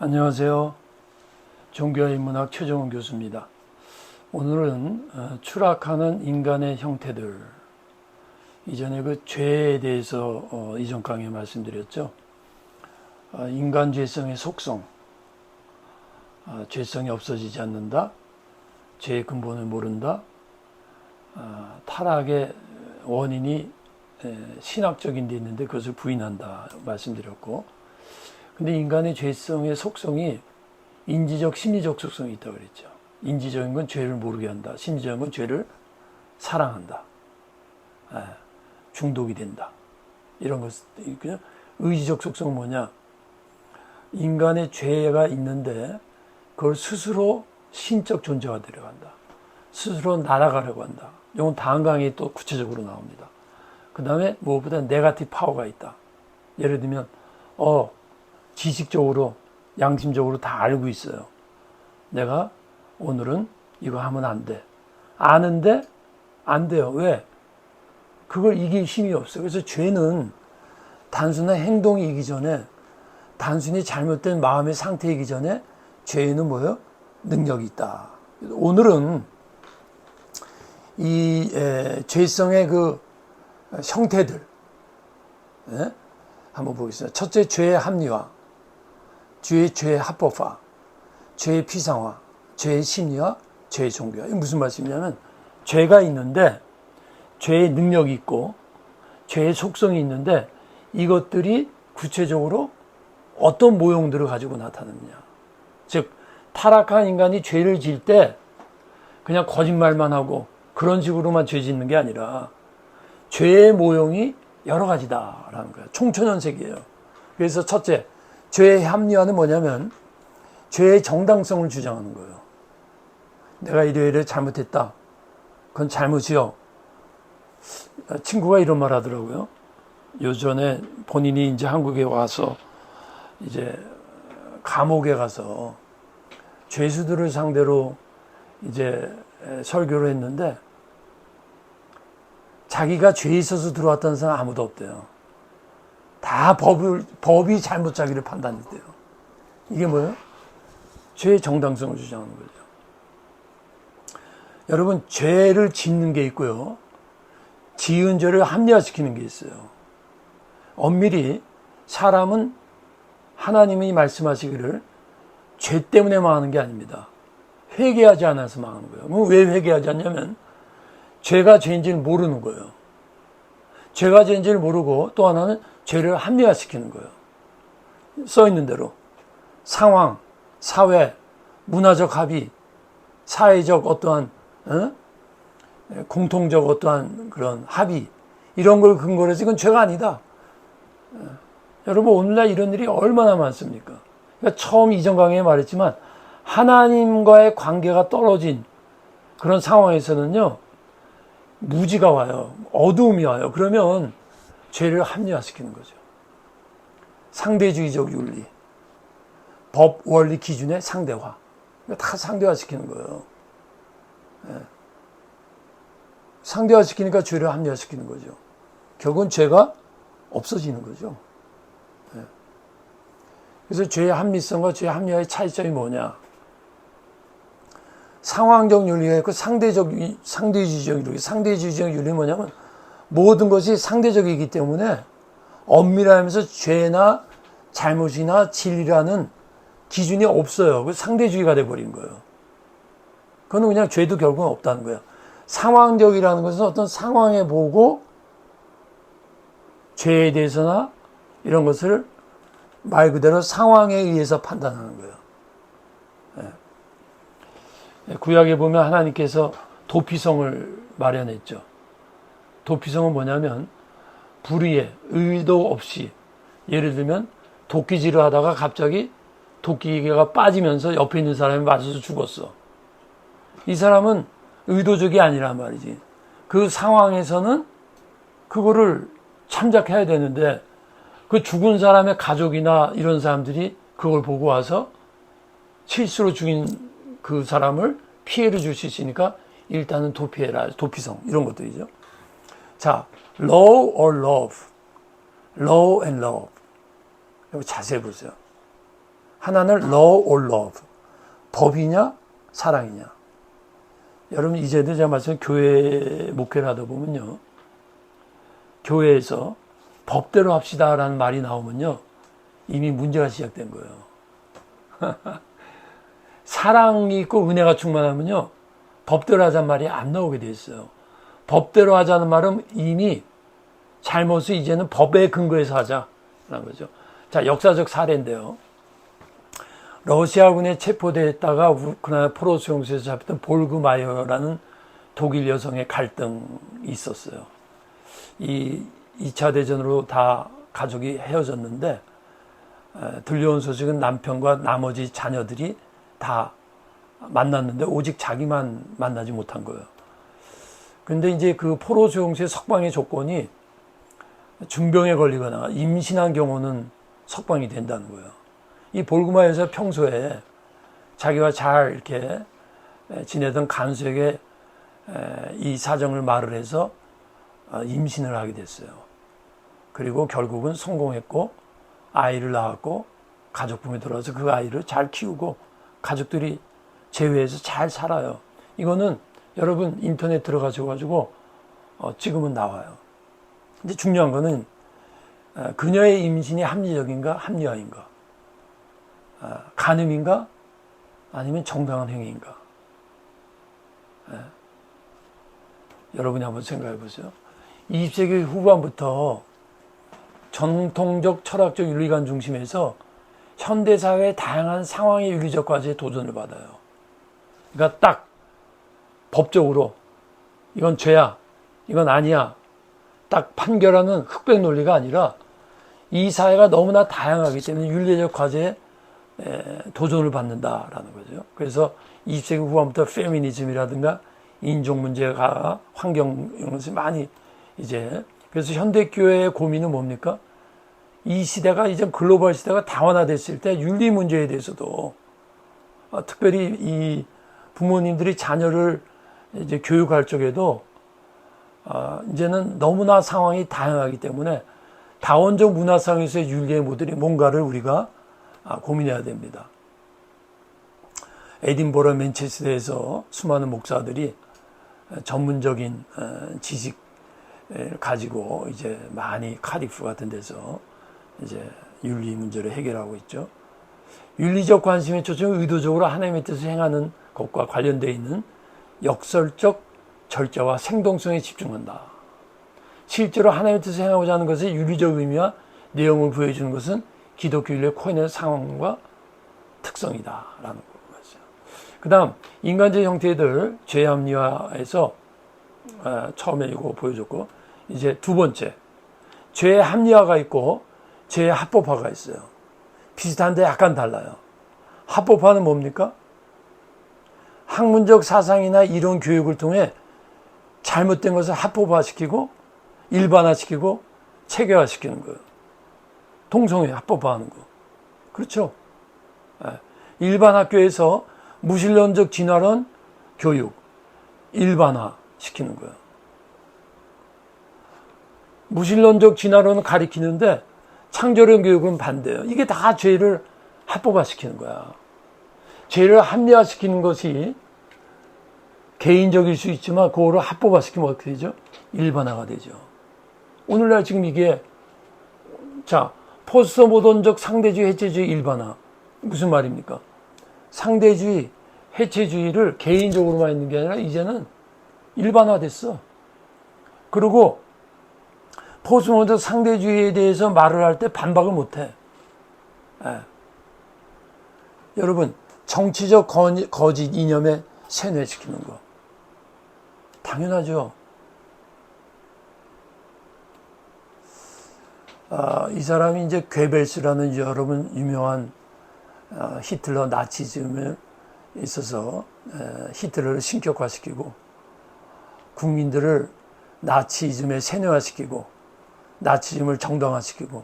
안녕하세요. 종교의 문학 최정훈 교수입니다. 오늘은 추락하는 인간의 형태들, 이전에 그 죄에 대해서 이전 강의에 말씀드렸죠. 인간 죄성의 속성, 죄성이 없어지지 않는다, 죄의 근본을 모른다, 타락의 원인이 신학적인 데 있는데 그것을 부인한다 말씀드렸고, 근데 인간의 죄성의 속성이 인지적, 심리적 속성이 있다고 그랬죠. 인지적인 건 죄를 모르게 한다. 심리적인 건 죄를 사랑한다. 중독이 된다. 이런 것. 의지적 속성은 뭐냐? 인간의 죄가 있는데 그걸 스스로 신적 존재가 되려간다. 스스로 날아가려고 한다. 이건 다음 강의에 또 구체적으로 나옵니다. 그 다음에 무엇보다 네거티브 파워가 있다. 예를 들면 지식적으로, 양심적으로 다 알고 있어요. 내가 오늘은 이거 하면 안 돼. 아는데 안 돼요. 왜? 그걸 이길 힘이 없어요. 그래서 죄는 단순한 행동이기 전에, 단순히 잘못된 마음의 상태이기 전에 죄에는 뭐예요? 능력이 있다. 오늘은 이 죄성의 그 형태들 한번 보겠습니다. 첫째, 죄의 합리화, 죄의 합법화, 죄의 피상화, 죄의 심리화, 죄의 종교화. 이게 무슨 말씀이냐면, 죄가 있는데 죄의 능력이 있고 죄의 속성이 있는데 이것들이 구체적으로 어떤 모형들을 가지고 나타나느냐. 즉, 타락한 인간이 죄를 지을 때 그냥 거짓말만 하고 그런 식으로만 죄 짓는 게 아니라 죄의 모형이 여러 가지다라는 거예요. 총천연색이에요. 그래서 첫째, 죄의 합리화는 뭐냐면 죄의 정당성을 주장하는 거예요. 내가 이래 잘못했다. 그건 잘못이요. 친구가 이런 말 하더라고요. 요전에 본인이 이제 한국에 와서 이제 감옥에 가서 죄수들을 상대로 이제 설교를 했는데 자기가 죄 있어서 들어왔다는 사람 아무도 없대요. 다 법이 잘못 자기를 판단했대요. 이게 뭐예요? 죄의 정당성을 주장하는 거죠. 여러분, 죄를 짓는 게 있고요. 지은 죄를 합리화시키는 게 있어요. 엄밀히 사람은 하나님이 말씀하시기를 죄 때문에 망하는 게 아닙니다. 회개하지 않아서 망하는 거예요. 그럼 왜 회개하지 않냐면 죄가 죄인지를 모르는 거예요. 죄가 죄인지를 모르고 또 하나는 죄를 합리화시키는 거예요. 써 있는 대로 상황, 사회, 문화적 합의, 사회적 어떠한 공통적 어떠한 그런 합의, 이런 걸 근거로 해서 이건 죄가 아니다. 여러분, 오늘날 이런 일이 얼마나 많습니까? 그러니까 처음 이전 강의에 말했지만 하나님과의 관계가 떨어진 그런 상황에서는요, 무지가 와요. 어두움이 와요. 그러면 죄를 합리화시키는 거죠. 상대주의적 윤리, 법, 원리, 기준의 상대화. 다 상대화시키는 거예요. 상대화시키니까 죄를 합리화시키는 거죠. 결국은 죄가 없어지는 거죠. 그래서 죄의 합리성과 죄의 합리화의 차이점이 뭐냐? 상황적 윤리가 있고 상대주의적 윤리. 상대주의적 윤리는 뭐냐면 모든 것이 상대적이기 때문에 엄밀하면서 죄나 잘못이나 진리라는 기준이 없어요. 그 상대주의가 돼버린 거예요. 그건 그냥 죄도 결국은 없다는 거예요. 상황적이라는 것은 어떤 상황에 보고 죄에 대해서나 이런 것을 말 그대로 상황에 의해서 판단하는 거예요. 구약에 보면 하나님께서 도피성을 마련했죠. 도피성은 뭐냐면 불의에 의도 없이, 예를 들면 도끼질을 하다가 갑자기 도끼가 빠지면서 옆에 있는 사람이 맞아서 죽었어. 이 사람은 의도적이 아니란 말이지. 그 상황에서는 그거를 참작해야 되는데 그 죽은 사람의 가족이나 이런 사람들이 그걸 보고 와서 실수로 죽인 그 사람을 피해를 줄 수 있으니까 일단은 도피해라. 도피성, 이런 것들이죠. 자, law or love, law and love. 여기 자세히 보세요. 하나는 law or love. 법이냐 사랑이냐. 여러분 이제도 제가 말씀 교회 목회를 하다 보면요. 교회에서 법대로 합시다라는 말이 나오면요. 이미 문제가 시작된 거예요. 사랑이 있고 은혜가 충만하면요. 법대로 하자는 말이 안 나오게 돼 있어요. 법대로 하자는 말은 이미 잘못을 이제는 법의 근거에서 하자라는 거죠. 자, 역사적 사례인데요. 러시아군에 체포됐다가 우크라이나 포로수 용소에서 잡혔던 볼그마이어라는 독일 여성의 갈등이 있었어요. 이 2차 대전으로 다 가족이 헤어졌는데 들려온 소식은 남편과 나머지 자녀들이 다 만났는데 오직 자기만 만나지 못한 거예요. 그런데 이제 그 포로수 용소의 석방의 조건이 중병에 걸리거나 임신한 경우는 석방이 된다는 거예요. 이 볼그마에서 평소에 자기와 잘 이렇게 지내던 간수에게 이 사정을 말을 해서 임신을 하게 됐어요. 그리고 결국은 성공했고 아이를 낳았고 가족부에 들어와서 그 아이를 잘 키우고 가족들이 제외해서 잘 살아요. 이거는 여러분 인터넷 들어가셔가지고 찍으면 나와요. 근데 중요한 거는 그녀의 임신이 합리적인가 합리화인가, 간음인가 아니면 정당한 행위인가. 여러분이 한번 생각해 보세요. 20세기 후반부터 전통적 철학적 윤리관 중심에서 현대사회의 다양한 상황의 윤리적 과제에 도전을 받아요. 그러니까 딱 법적으로 이건 죄야, 이건 아니야 딱 판결하는 흑백 논리가 아니라 이 사회가 너무나 다양하기 때문에 윤리적 과제에 도전을 받는다라는 거죠. 그래서 20세기 후반부터 페미니즘이라든가 인종 문제가 환경 이런 것이 많이 이제 그래서 현대교회의 고민은 뭡니까? 이 시대가 이제 글로벌 시대가 다원화됐을 때 윤리 문제에 대해서도 특별히 이 부모님들이 자녀를 이제 교육할 적에도 이제는 너무나 상황이 다양하기 때문에 다원적 문화상에서의 윤리의 모델이 뭔가를 우리가 고민해야 됩니다. 에딘버러 맨체스터에서 수많은 목사들이 전문적인 지식을 가지고 이제 많이 카디프 같은 데서 이제 윤리 문제를 해결하고 있죠. 윤리적 관심의 초점을 의도적으로 하나님의 뜻을 행하는 것과 관련되어 있는 역설적 절제와 생동성에 집중한다. 실제로 하나님의 뜻을 행하고자 하는 것의 윤리적 의미와 내용을 보여주는 것은 기독교 윤리의 코인의 상황과 특성이다 라는 거죠. 그 다음 인간적 형태들 죄 합리화에서 처음에 이거 보여줬고 이제 두 번째 죄의 합리화가 있고 죄의 합법화가 있어요. 비슷한데 약간 달라요. 합법화는 뭡니까? 학문적 사상이나 이론 교육을 통해 잘못된 것을 합법화시키고 일반화시키고 체계화시키는 거예요. 통성회 합법화하는 거. 그렇죠? 일반 학교에서 무신론적 진화론 교육 일반화시키는 거예요. 무신론적 진화론은 가리키는데 창조론 교육은 반대예요. 이게 다 죄를 합법화시키는 거야. 죄를 합리화시키는 것이 개인적일 수 있지만 그거를 합법화시키면 어떻게 되죠? 일반화가 되죠. 오늘날 지금 이게 자 포스트 모던적 상대주의 해체주의 일반화 무슨 말입니까? 상대주의 해체주의를 개인적으로만 있는 게 아니라 이제는 일반화됐어. 그리고 포스트 모던 상대주의에 대해서 말을 할 때 반박을 못해. 여러분 정치적 거짓 이념에 세뇌시키는 거 당연하죠. 이 사람이 이제 괴벨스라는 여러분 유명한 히틀러 나치즘에 있어서 히틀러를 신격화시키고 국민들을 나치즘에 세뇌화시키고 나치즘을 정당화시키고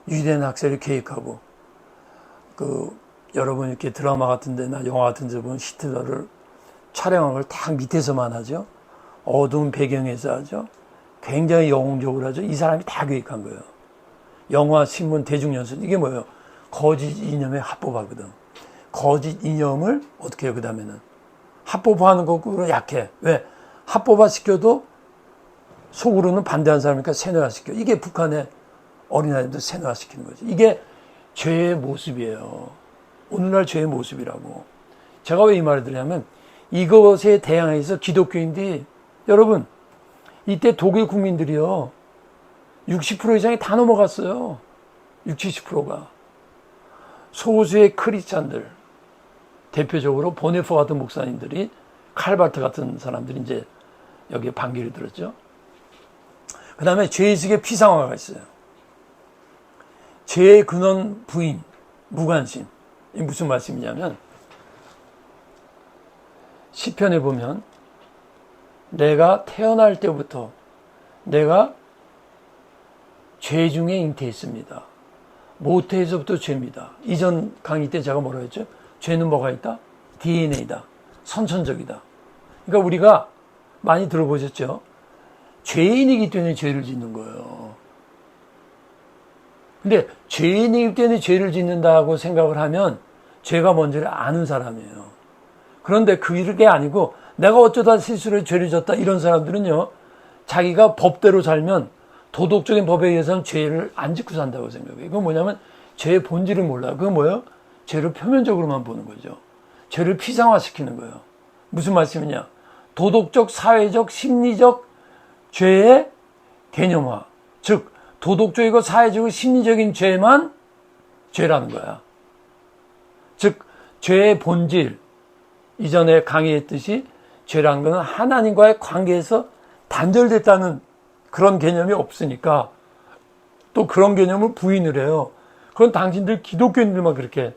유대인 학살을 계획하고 여러분 이렇게 드라마 같은 데나 영화 같은 데 보면 히틀러를 촬영한 걸 딱 밑에서만 하죠. 어두운 배경에서 하죠. 굉장히 영웅적으로 하죠. 이 사람이 다 계획한 거예요. 영화, 신문, 대중연설 이게 뭐예요? 거짓 이념에 합법화거든. 거짓 이념을 어떻게 해요? 그 다음에는 합법화하는 거로 약해. 왜? 합법화 시켜도 속으로는 반대하는 사람이니까 세뇌화 시켜. 이게 북한의 어린아이들 세뇌화 시키는 거지. 이게 죄의 모습이에요. 오늘날 죄의 모습이라고. 제가 왜 이 말을 드리냐면 이것에 대항해서 기독교인들이, 여러분 이때 독일 국민들이요 60% 이상이 다 넘어갔어요. 60, 70%가 소수의 크리스찬들, 대표적으로 보네포 같은 목사님들이, 칼바르트 같은 사람들이 이제 여기에 반기를 들었죠. 그 다음에 죄의식의 피상화가 있어요. 죄의 근원 부인, 무관심. 이게 무슨 말씀이냐면 시편에 보면 내가 태어날 때부터 내가 죄 중에 잉태했습니다. 모태에서부터 죄입니다. 이전 강의 때 제가 뭐라 했죠? 죄는 뭐가 있다? DNA다. 선천적이다. 그러니까 우리가 많이 들어보셨죠? 죄인이기 때문에 죄를 짓는 거예요. 근데 죄인이기 때문에 죄를 짓는다고 생각을 하면 죄가 뭔지를 아는 사람이에요. 그런데 그게 아니고 내가 어쩌다 실수로 죄를 졌다 이런 사람들은요, 자기가 법대로 살면 도덕적인 법에 의해서는 죄를 안 짓고 산다고 생각해요. 이건 뭐냐면 죄의 본질을 몰라요. 그건 뭐예요? 죄를 표면적으로만 보는 거죠. 죄를 피상화시키는 거예요. 무슨 말씀이냐? 도덕적, 사회적, 심리적 죄의 개념화. 즉 도덕적이고 사회적이고 심리적인 죄만 죄라는 거야. 즉 죄의 본질, 이전에 강의했듯이 죄라는 것은 하나님과의 관계에서 단절됐다는 그런 개념이 없으니까 또 그런 개념을 부인을 해요. 그건 당신들 기독교인들만 그렇게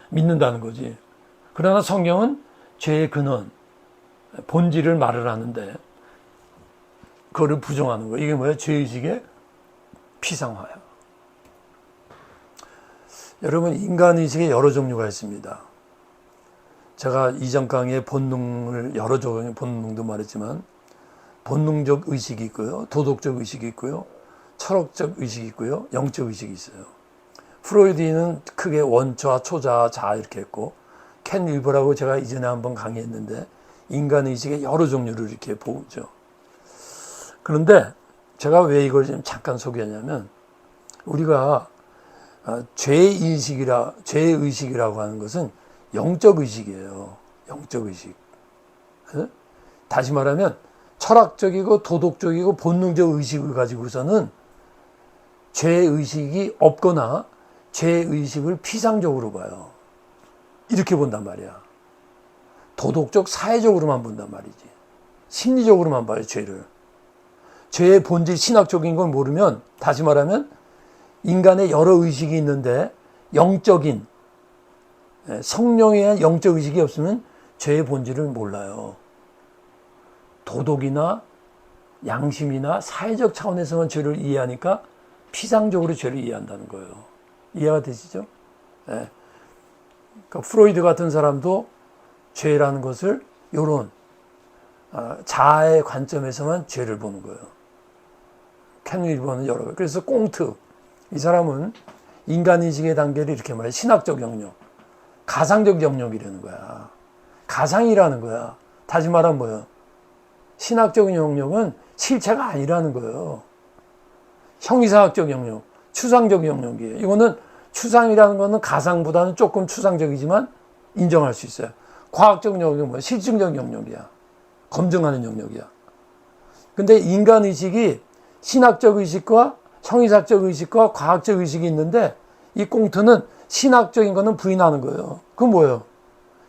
믿는다는 거지. 그러나 성경은 죄의 근원, 본질을 말을 하는데 그거를 부정하는 거예요. 이게 뭐야? 죄의식의 피상화야. 여러분, 인간의식에 여러 종류가 있습니다. 제가 이전 강의에 본능을 여러 종류의 본능도 말했지만 본능적 의식이 있고요. 도덕적 의식이 있고요. 철학적 의식이 있고요. 영적 의식이 있어요. 프로이드는 크게 원자, 초자, 자 이렇게 했고, 켄 윌버라고 제가 이전에 한번 강의했는데 인간의식의 여러 종류를 이렇게 보죠. 그런데 제가 왜 이걸 좀 잠깐 소개하냐면 우리가 죄의식이라고 하는 것은 영적 의식이에요. 영적 의식. 다시 말하면 철학적이고 도덕적이고 본능적 의식을 가지고서는 죄의식이 없거나 죄의식을 피상적으로 봐요. 이렇게 본단 말이야. 도덕적, 사회적으로만 본단 말이지. 심리적으로만 봐요, 죄를. 죄의 본질, 신학적인 걸 모르면, 다시 말하면 인간의 여러 의식이 있는데 영적인, 성령에 대한 영적 의식이 없으면 죄의 본질을 몰라요. 도덕이나 양심이나 사회적 차원에서만 죄를 이해하니까 피상적으로 죄를 이해한다는 거예요. 이해가 되시죠? 네. 그러니까 프로이드 같은 사람도 죄라는 것을 이런 자아의 관점에서만 죄를 보는 거예요. 켄 윌버는 여러 개. 그래서 꽁트, 이 사람은 인간의식의 단계를 이렇게 말해. 신학적 영역, 가상적 영역이라는 거야. 가상이라는 거야. 다시 말하면 뭐예요? 신학적 영역은 실체가 아니라는 거예요. 형이상학적 영역, 추상적 영역이에요. 이거는 추상이라는 거는 가상보다는 조금 추상적이지만 인정할 수 있어요. 과학적 영역은 뭐야? 실증적 영역이야. 검증하는 영역이야. 근데 인간의식이 신학적 의식과 형이상학적 의식과 과학적 의식이 있는데 이 꽁트는 신학적인 거는 부인하는 거예요. 그건 뭐예요?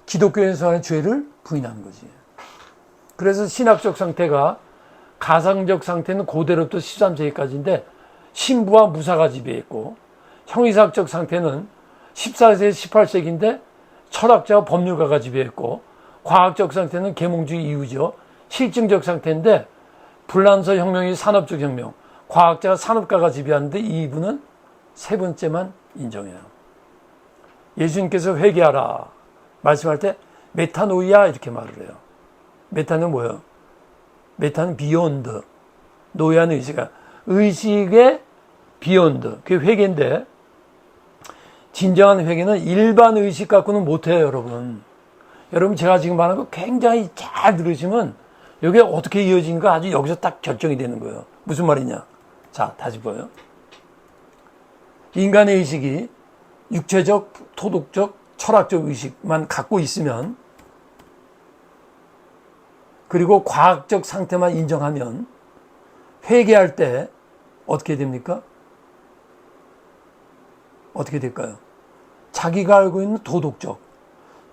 기독교에서 하는 죄를 부인하는 거지. 그래서 신학적 상태가, 가상적 상태는 고대로부터 13세기까지인데 신부와 무사가 지배했고, 형이상학적 상태는 14세기, 18세기인데 철학자와 법률가가 지배했고, 과학적 상태는 계몽주의 이후죠. 실증적 상태인데 불란서 혁명이 산업적 혁명, 과학자가 산업가가 지배하는데 이분은 세 번째만 인정해요. 예수님께서 회개하라 말씀할 때 메타노이아 이렇게 말을 해요. 메타는 뭐예요? 메타는 비욘드, 노예하는 의식의 비욘드, 그게 회개인데 진정한 회개는 일반 의식 갖고는 못해요, 여러분. 여러분, 제가 지금 말하는 거 굉장히 잘 들으시면 이게 어떻게 이어진가 아주 여기서 딱 결정이 되는 거예요. 무슨 말이냐? 자, 다시 보여요. 인간의 의식이 육체적, 토독적, 철학적 의식만 갖고 있으면, 그리고 과학적 상태만 인정하면 회개할 때 어떻게 됩니까? 어떻게 될까요? 자기가 알고 있는 도덕적,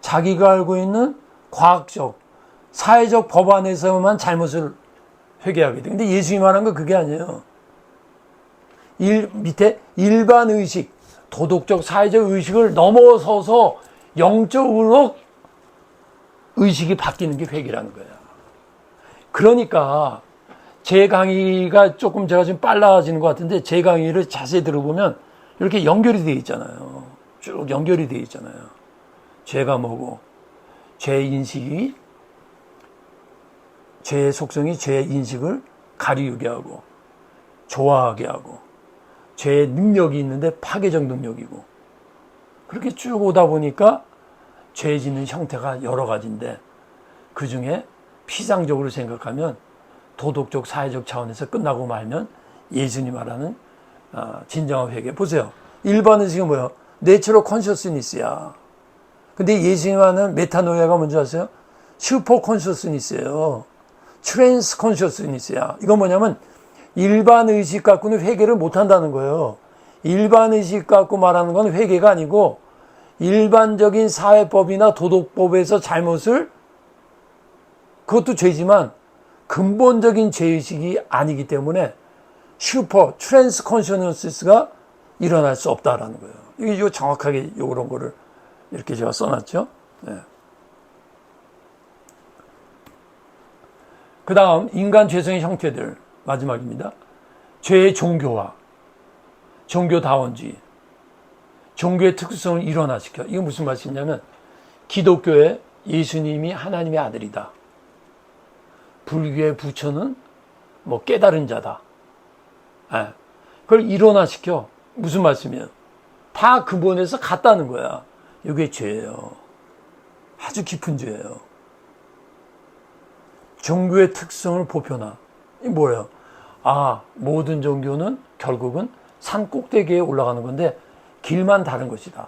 자기가 알고 있는 과학적, 사회적 법안에서만 잘못을 회개하게 돼. 근데 예수님 말한 건 그게 아니에요. 밑에 일반 의식, 도덕적, 사회적 의식을 넘어서서 영적으로 의식이 바뀌는 게 회개라는 거야. 그러니까 제 강의가 조금 제가 지금 빨라지는 것 같은데 제 강의를 자세히 들어보면 이렇게 연결이 되어 있잖아요. 쭉 연결이 되어 있잖아요. 죄가 뭐고, 죄 인식이, 죄의 속성이 죄 인식을 가리우게 하고, 좋아하게 하고, 죄의 능력이 있는데 파괴적 능력이고, 그렇게 쭉 오다 보니까 죄 짓는 형태가 여러 가지인데, 그 중에 피상적으로 생각하면 도덕적, 사회적 차원에서 끝나고 말면 예수님 말하는 진정한 회개. 보세요. 일반 의식은 뭐예요? 내추럴 컨셔스니스야. 근데 예수님 하는 메타노이아가 뭔지 아세요? 슈퍼 컨셔스니스예요. 트랜스 컨셔스니스야. 이건 뭐냐면 일반 의식 갖고는 회개를 못 한다는 거예요. 일반 의식 갖고 말하는 건 회개가 아니고 일반적인 사회법이나 도덕법에서 잘못을, 그것도 죄지만 근본적인 죄의식이 아니기 때문에 슈퍼 트랜스 컨셔스니스가 일어날 수 없다라는 거예요. 이거 정확하게 이런 거를 이렇게 제가 써놨죠. 네. 그 다음 인간 죄성의 형태들 마지막입니다. 죄의 종교화, 종교다원주의, 종교의 특수성을 일원화시켜. 이게 무슨 말씀이냐면 기독교의 예수님이 하나님의 아들이다. 불교의 부처는 뭐 깨달은 자다. 네. 그걸 일원화시켜. 무슨 말씀이에요? 다 근본에서 같다는 거야. 이게 죄예요. 아주 깊은 죄예요. 종교의 특성을 보편화. 이게 뭐예요? 모든 종교는 결국은 산 꼭대기에 올라가는 건데 길만 다른 것이다.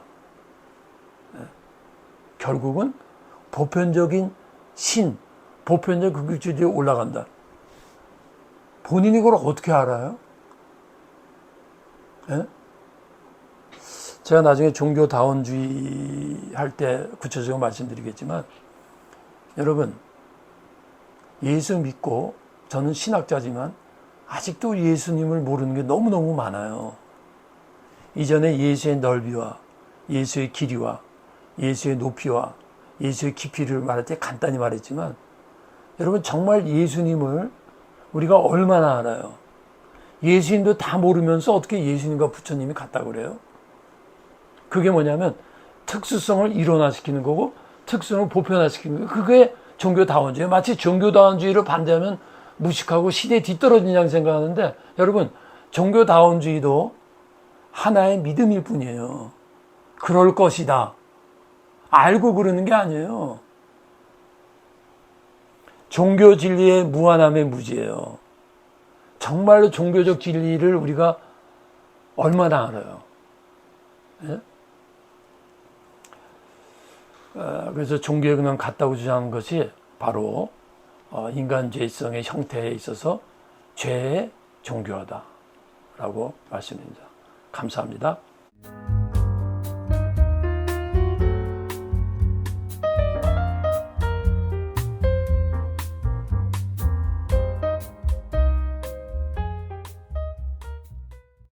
결국은 보편적인 신, 보편적 극일주의에 올라간다. 본인이 그걸 어떻게 알아요? 예? 제가 나중에 종교다원주의 할 때 구체적으로 말씀드리겠지만, 여러분, 예수 믿고, 저는 신학자지만 아직도 예수님을 모르는 게 너무너무 많아요. 이전에 예수의 넓이와 예수의 길이와 예수의 높이와 예수의 깊이를 말할 때 간단히 말했지만, 여러분 정말 예수님을 우리가 얼마나 알아요? 예수님도 다 모르면서 어떻게 예수님과 부처님이 같다고 그래요? 그게 뭐냐면 특수성을 일원화시키는 거고 특수성을 보편화시키는 거고, 그게 종교다원주의. 마치 종교다원주의를 반대하면 무식하고 시대에 뒤떨어지냐고 생각하는데, 여러분 종교다원주의도 하나의 믿음일 뿐이에요. 그럴 것이다. 알고 그러는 게 아니에요. 종교 진리의 무한함의 무지예요. 정말로 종교적 진리를 우리가 얼마나 알아요? 예? 그래서 종교에 그냥 같다고 주장하는 것이 바로 인간 죄성의 형태에 있어서 죄의 종교하다라고 말씀드립니다. 감사합니다.